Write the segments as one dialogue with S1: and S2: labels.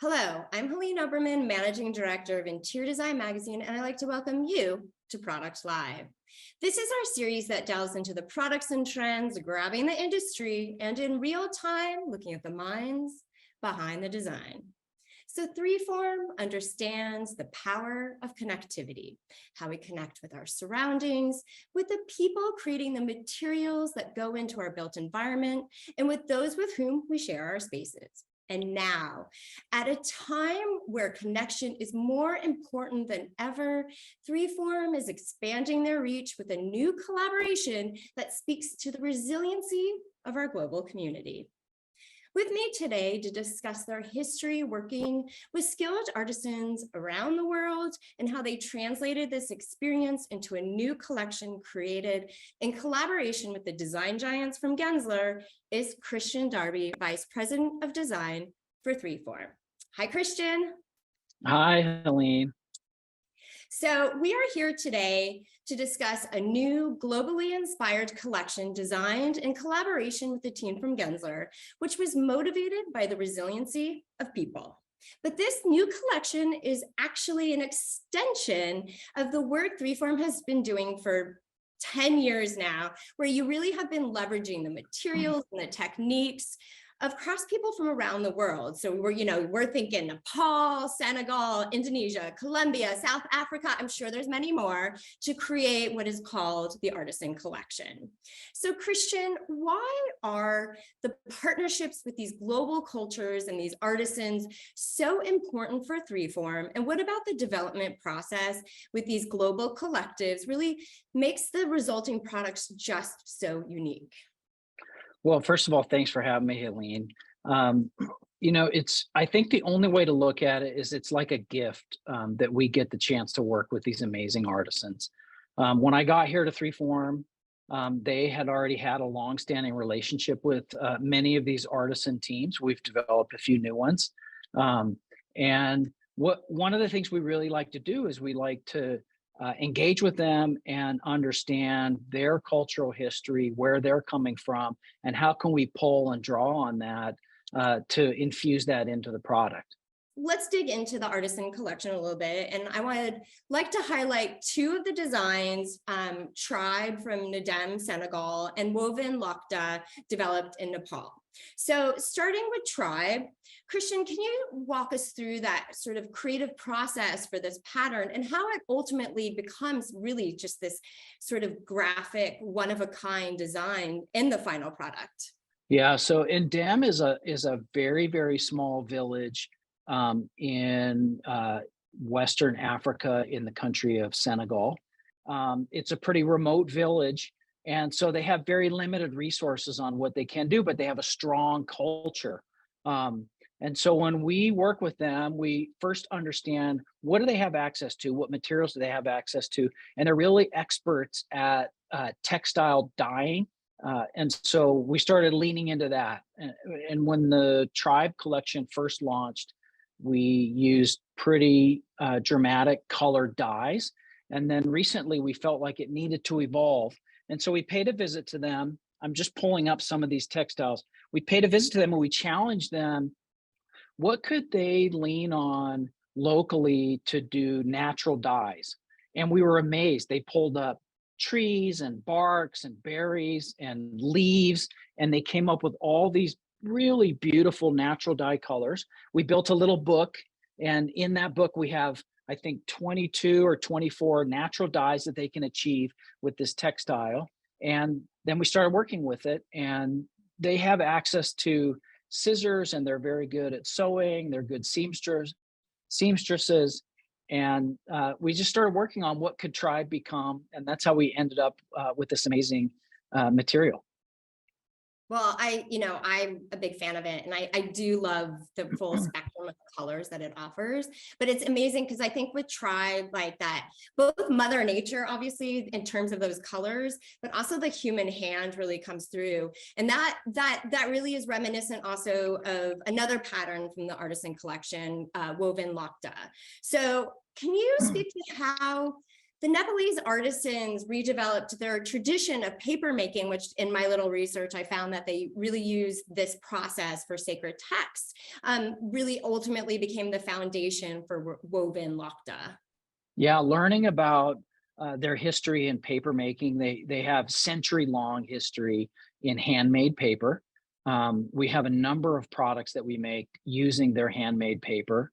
S1: Hello, I'm Helene Oberman, Managing Director of Interior Design Magazine, and I'd like to welcome you to Product Live. This is our series that delves into the products and trends, grabbing the industry, and in real time, looking at the minds behind the design. So 3form understands the power of connectivity, how we connect with our surroundings, with the people creating the materials that go into our built environment, and with those with whom we share our spaces. And now, at a time where connection is more important than ever, 3form is expanding their reach with a new collaboration that speaks to the resiliency of our global community. With me today to discuss their history working with skilled artisans around the world and how they translated this experience into a new collection created in collaboration with the design giants from Gensler is Christian Darby, Vice President of Design for 3form. Hi, Christian.
S2: Hi, Helene.
S1: So we are here today to discuss a new globally inspired collection designed in collaboration with the team from Gensler, which was motivated by the resiliency of people. But this new collection is actually an extension of the work 3form has been doing for 10 years now, where you really have been leveraging the materials and the techniques across people from around the world. So we're thinking Nepal, Senegal, Indonesia, Colombia, South Africa, I'm sure there's many more, to create what is called the Artisan Collection. So Christian, why are the partnerships with these global cultures and these artisans so important for 3form? And what about the development process with these global collectives really makes the resulting products just so unique?
S2: Well, first of all, thanks for having me, Helene. I think the only way to look at it is it's like a gift that we get the chance to work with these amazing artisans. When I got here to 3form, they had already had a long-standing relationship with many of these artisan teams. We've developed a few new ones. And one of the things we really like to do is we like to engage with them and understand their cultural history, where they're coming from, and how can we pull and draw on that to infuse that into the product.
S1: Let's dig into the Artisan Collection a little bit. And I would like to highlight two of the designs, Tribe from Ndem, Senegal, and Woven Lakda, developed in Nepal. So starting with Tribe, Christian, can you walk us through that sort of creative process for this pattern and how it ultimately becomes really just this sort of graphic, one-of-a-kind design in the final product?
S2: Yeah, so Ndem is a very, very small village in Western Africa in the country of Senegal. It's a pretty remote village. And so they have very limited resources on what they can do, but they have a strong culture. And so when we work with them, we first understand what do they have access to, what materials do they have access to, and they're really experts at textile dyeing. And so we started leaning into that. And when the Tribe collection first launched, we used pretty dramatic colored dyes. And then recently we felt like it needed to evolve. And so we paid a visit to them. I'm just pulling up some of these textiles. We paid a visit to them and we challenged them. What could they lean on locally to do natural dyes? And we were amazed. They pulled up trees and barks and berries and leaves, and they came up with all these really beautiful natural dye colors. We built a little book, and in that book we have, I think, 22 or 24 natural dyes that they can achieve with this textile. And then we started working with it, and they have access to scissors, and they're very good at sewing. They're good seamstresses. And we just started working on what could Tribe become. And that's how we ended up with this amazing material.
S1: Well, I'm a big fan of it, and I do love the full spectrum of colors that it offers. But it's amazing because I think with Tribe, like that, both Mother Nature, obviously, in terms of those colors, but also the human hand really comes through, and that really is reminiscent also of another pattern from the Artisan Collection, Woven Lakda. So, can you speak to how the Nepalese artisans redeveloped their tradition of paper making, which in my little research, I found that they really use this process for sacred texts, really ultimately became the foundation for woven lokta.
S2: Yeah, learning about their history in paper making, they have century-long history in handmade paper. We have a number of products that we make using their handmade paper.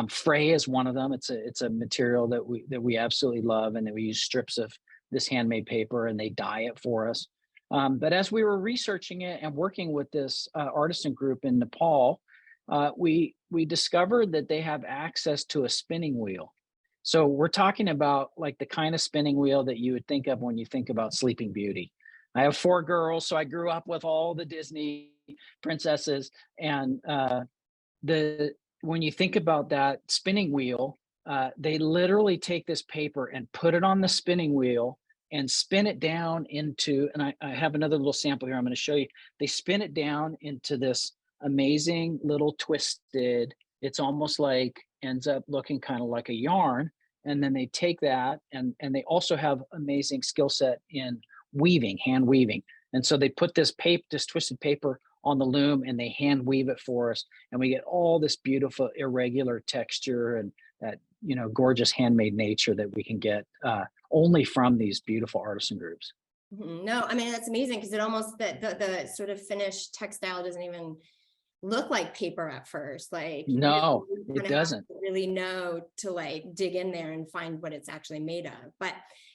S2: Fray is one of them. It's a material that we absolutely love, and that we use strips of this handmade paper, and they dye it for us. But as we were researching it and working with this artisan group in Nepal, we discovered that they have access to a spinning wheel. So we're talking about like the kind of spinning wheel that you would think of when you think about Sleeping Beauty. I have 4 girls, so I grew up with all the Disney princesses, and when you think about that spinning wheel, they literally take this paper and put it on the spinning wheel and spin it down into, and I have another little sample here I'm going to show you. They spin it down into this amazing little twisted, it's almost like ends up looking kind of like a yarn. And then they take that, and they also have amazing skill set in weaving, hand weaving. And so they put this twisted paper on the loom, and they hand weave it for us, and we get all this beautiful irregular texture and that, you know, gorgeous handmade nature that we can get only from these beautiful artisan groups.
S1: No, I mean, that's amazing, because it almost, the sort of finished textile doesn't even look like paper at first. Like,
S2: No,
S1: you
S2: it
S1: kind of
S2: doesn't.
S1: have to really know to like dig in there and find what it's actually made of. But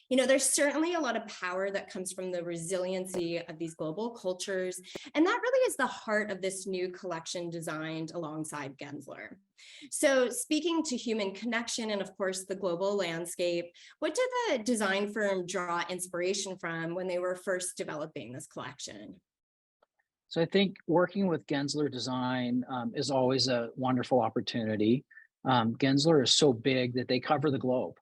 S1: you know, there's certainly a lot of power that comes from the resiliency of these global cultures. And that really is the heart of this new collection designed alongside Gensler. So speaking to human connection and of course the global landscape, what did the design firm draw inspiration from when they were first developing this collection?
S2: So I think working with Gensler Design is always a wonderful opportunity. Gensler is so big that they cover the globe.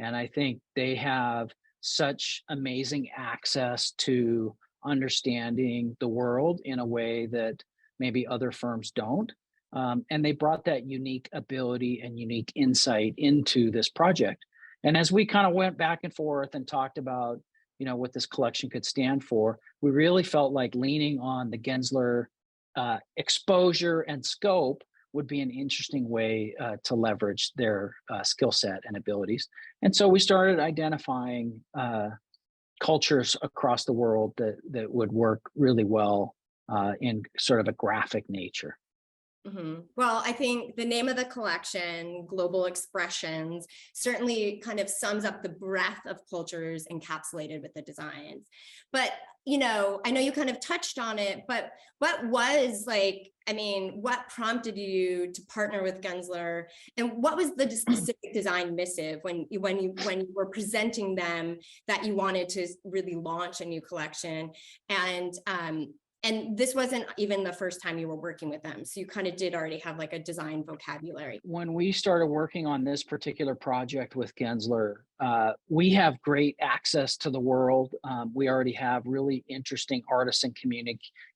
S2: And I think they have such amazing access to understanding the world in a way that maybe other firms don't. And they brought that unique ability and unique insight into this project. And as we kind of went back and forth and talked about, you know, what this collection could stand for, we really felt like leaning on the Gensler exposure and scope would be an interesting way to leverage their skill set and abilities. And so we started identifying cultures across the world that would work really well in sort of a graphic nature.
S1: Well, I think the name of the collection, Global Expressions, certainly kind of sums up the breadth of cultures encapsulated with the designs. But, you know, I know you kind of touched on it, but what was like, I mean, what prompted you to partner with Gensler, and what was the specific design missive when you were presenting them that you wanted to really launch a new collection? And this wasn't even the first time you were working with them. So you kind of did already have like a design vocabulary.
S2: When we started working on this particular project with Gensler, we have great access to the world. We already have really interesting artisan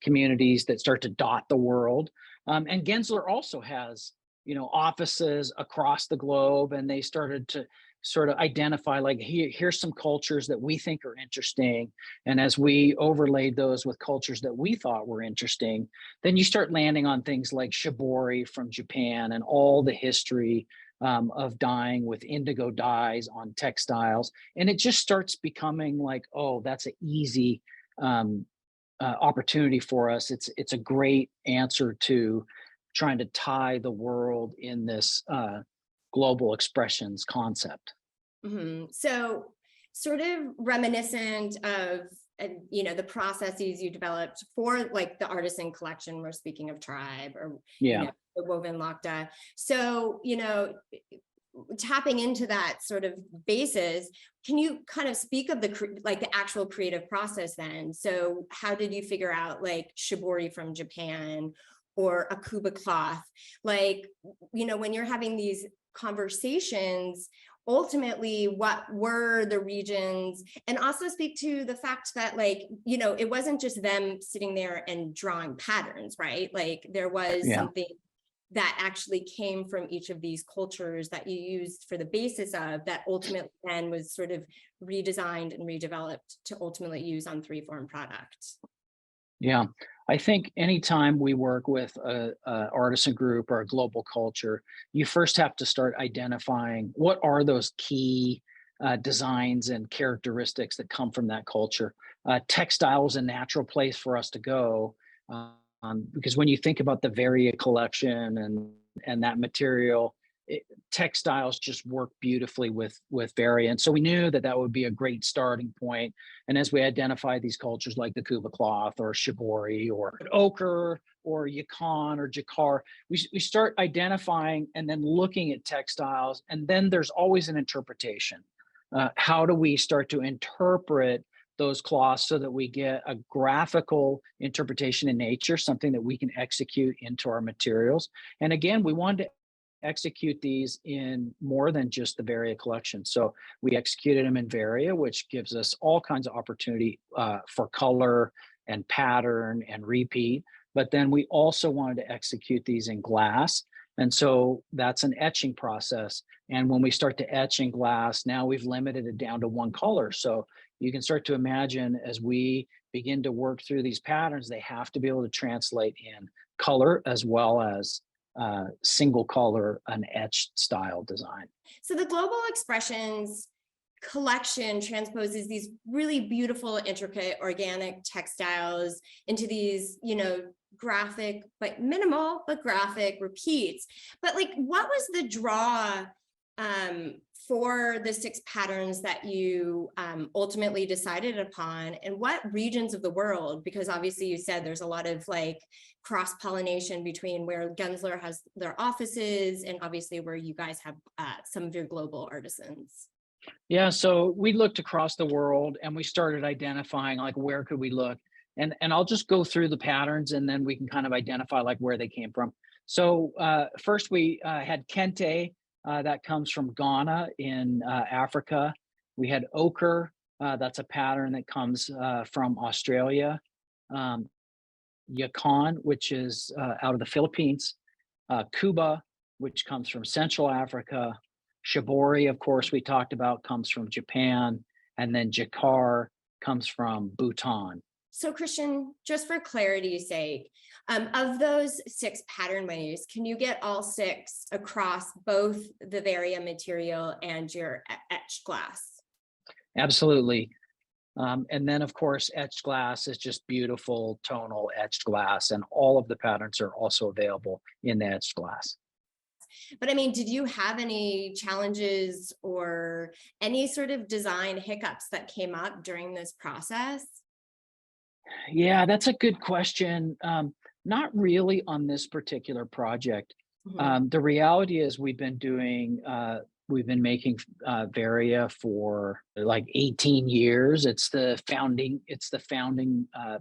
S2: communities that start to dot the world. And Gensler also has, you know, offices across the globe, and they started to sort of identify like, here's some cultures that we think are interesting. And as we overlaid those with cultures that we thought were interesting, then you start landing on things like shibori from Japan and all the history of dyeing with indigo dyes on textiles. And it just starts becoming like, oh, that's an easy opportunity for us. It's a great answer to trying to tie the world in this global expressions concept.
S1: So sort of reminiscent of, you know, the processes you developed for like the artisan collection, we're speaking of Tribe, or,
S2: Yeah.
S1: you know, the woven lokta. So, you know, tapping into that sort of basis, can you kind of speak of the actual creative process then? So how did you figure out like shibori from Japan or akuba cloth? Like, you know, when you're having these conversations, ultimately what were the regions? And also speak to the fact that, like, you know, it wasn't just them sitting there and drawing patterns, right? Like there was something that actually came from each of these cultures that you used for the basis of that ultimately then was sort of redesigned and redeveloped to ultimately use on 3form product?
S2: Yeah, I think anytime we work with a artisan group or a global culture, you first have to start identifying what are those key designs and characteristics that come from that culture. Textile is a natural place for us to go, because when you think about the Varia collection and that material, textiles just work beautifully with Varia, and so we knew that that would be a great starting point. And as we identify these cultures like the Kuba cloth or Shibori or ochre or Yukon or Jakar, we start identifying and then looking at textiles, and then there's always an interpretation. How do we start to interpret those cloths so that we get a graphical interpretation in nature, something that we can execute into our materials? And again, we wanted to execute these in more than just the Varia collection. So we executed them in Varia, which gives us all kinds of opportunity for color and pattern and repeat. But then we also wanted to execute these in glass. And so that's an etching process. And when we start to etch in glass, now we've limited it down to one color. So you can start to imagine as we begin to work through these patterns, they have to be able to translate in color as well as single color, an etched style design.
S1: So the Global Expressions collection transposes these really beautiful, intricate, organic textiles into these, graphic, but minimal, but graphic repeats. But like, what was the draw for the 6 patterns that you ultimately decided upon, and what regions of the world? Because obviously you said there's a lot of like cross-pollination between where Gensler has their offices and obviously where you guys have some of your global artisans.
S2: Yeah, so we looked across the world and we started identifying like where could we look, and I'll just go through the patterns and then we can kind of identify like where they came from. So first we had kente. That comes from Ghana in Africa. We had ochre. That's a pattern that comes from Australia. Yukon, which is out of the Philippines. Kuba, which comes from Central Africa. Shibori, of course, we talked about, comes from Japan. And then Jakar comes from Bhutan.
S1: So Christian, just for clarity's sake, of those 6 pattern waves, can you get all 6 across both the Varia material and your etched glass?
S2: Absolutely. And then, of course, etched glass is just beautiful tonal etched glass, and all of the patterns are also available in the etched glass.
S1: But I mean, did you have any challenges or any sort of design hiccups that came up during this process?
S2: Yeah, that's a good question. Not really on this particular project.
S1: Mhm.
S2: The reality is we've been making Varia for like 18 years. It's the founding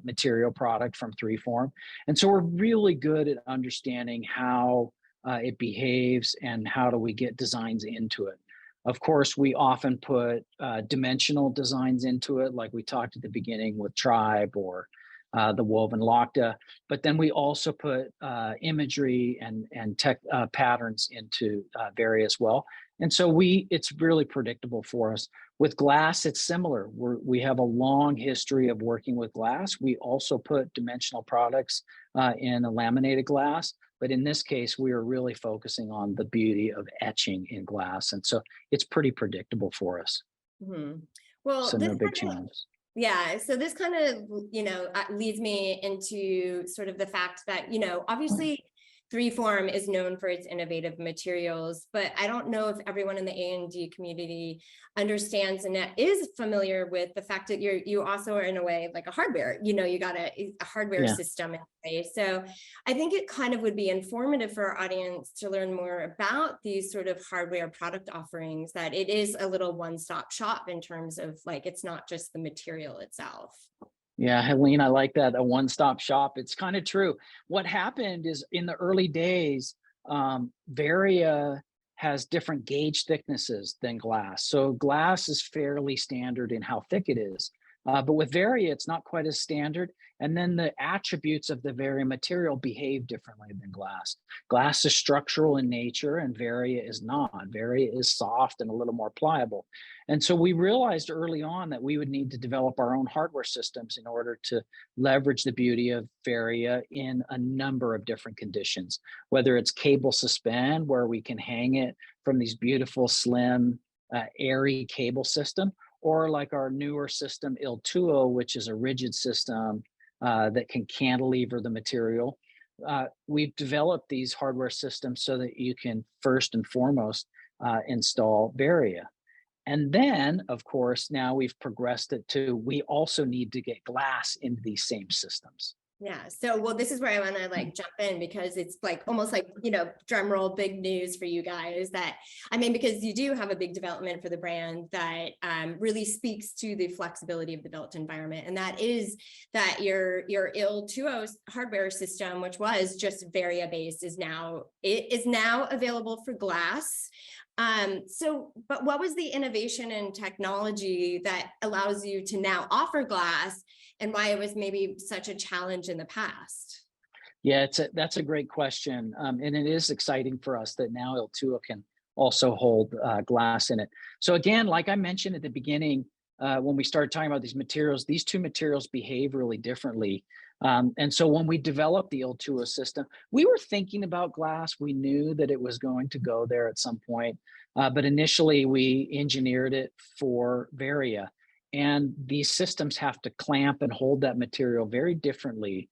S2: material product from 3form. And so we're really good at understanding how it behaves and how do we get designs into it. Of course, we often put dimensional designs into it, like we talked at the beginning with Tribe or the woven Lakta, but then we also put imagery and tech patterns into Varia as well. And so it's really predictable for us. With glass, it's similar. We have a long history of working with glass. We also put dimensional products in a laminated glass, but in this case, we are really focusing on the beauty of etching in glass. And so it's pretty predictable for us.
S1: Mhm. Well,
S2: So no big challenges.
S1: yeah, so this kind of, leads me into sort of the fact that, obviously 3form is known for its innovative materials, but I don't know if everyone in the A&D community understands and is familiar with the fact that you also are in a way like a hardware, you got a hardware
S2: Yeah.
S1: system in place. So I think it kind of would be informative for our audience to learn more about these sort of hardware product offerings, that it is a little one-stop shop in terms of like, it's not just the material itself.
S2: Yeah, Helene, I like that, a one-stop shop. It's kind of true. What happened is in the early days, Varia has different gauge thicknesses than glass. So glass is fairly standard in how thick it is. But with Varia, it's not quite as standard. And then the attributes of the Varia material behave differently than glass. Glass is structural in nature and Varia is not. Varia is soft and a little more pliable. And so we realized early on that we would need to develop our own hardware systems in order to leverage the beauty of Varia in a number of different conditions, whether it's cable suspend, where we can hang it from these beautiful, slim, airy cable system, or like our newer system, Il Tuo, which is a rigid system that can cantilever the material. We've developed these hardware systems so that you can first and foremost install Varia. And then, of course, now we've progressed it to, we also need to get glass into these same systems.
S1: Yeah. So, well, this is where I want to like jump in, because it's like almost like, drum roll, big news for you guys that, because you do have a big development for the brand that really speaks to the flexibility of the built environment. And that is that your Il Tuo hardware system, which was just Varia based, is now available for glass. But what was the innovation and technology that allows you to now offer glass, and why it was maybe such a challenge in the past?
S2: Yeah, that's a great question. And it is exciting for us that now Il Tuo can also hold glass in it. So again, like I mentioned at the beginning, when we started talking about these materials, these two materials behave really differently. And so when we developed the Il Tuo system, we were thinking about glass. We knew that it was going to go there at some point, but initially we engineered it for Varia. And these systems have to clamp and hold that material very differently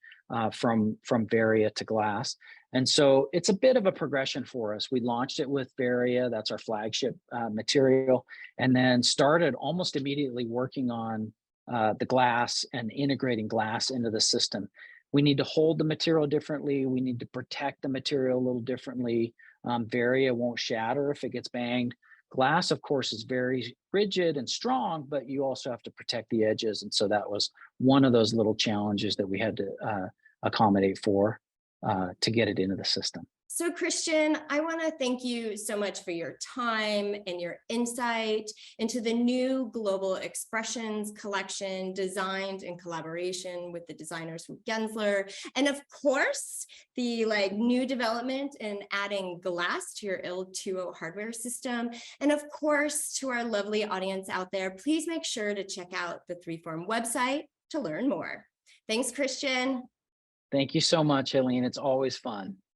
S2: from Varia to glass. And so it's a bit of a progression for us. We launched it with Varia, that's our flagship material, and then started almost immediately working on the glass and integrating glass into the system. We need to hold the material differently. We need to protect the material a little differently. Varia won't shatter if it gets banged. Glass, of course, is very rigid and strong, but you also have to protect the edges. And so that was one of those little challenges that we had to accommodate for to get it into the system.
S1: So Christian, I want to thank you so much for your time and your insight into the new Global Expressions collection designed in collaboration with the designers from Gensler. And of course, the new development in adding glass to your Il Tuo hardware system. And of course, to our lovely audience out there, please make sure to check out the 3form website to learn more. Thanks, Christian.
S2: Thank you so much, Helene. It's always fun.